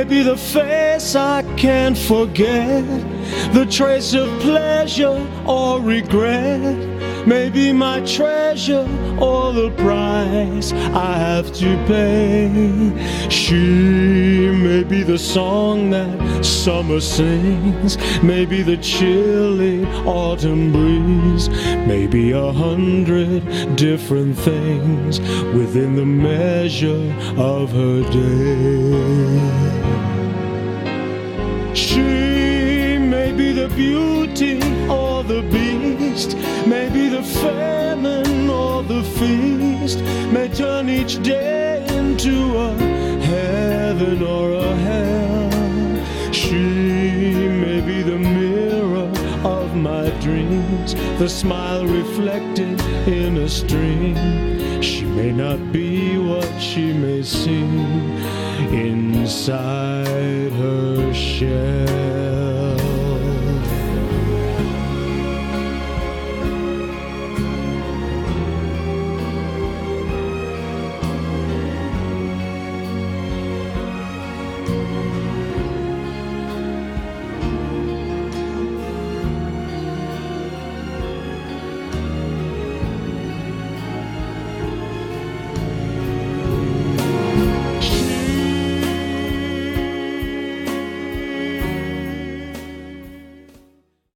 Maybe the face I can't forget, the trace of pleasure or regret. Maybe my treasure or the price I have to pay. She may be the song that summer sings, maybe the chilly autumn breeze, maybe 100 different things within the measure of her day. She may be the beauty or the beast, maybe the famine or the feast, may turn each day into a heaven or a hell. She may be the mirror of my dreams, the smile reflected in a stream. She may not be what she may seem inside her shell.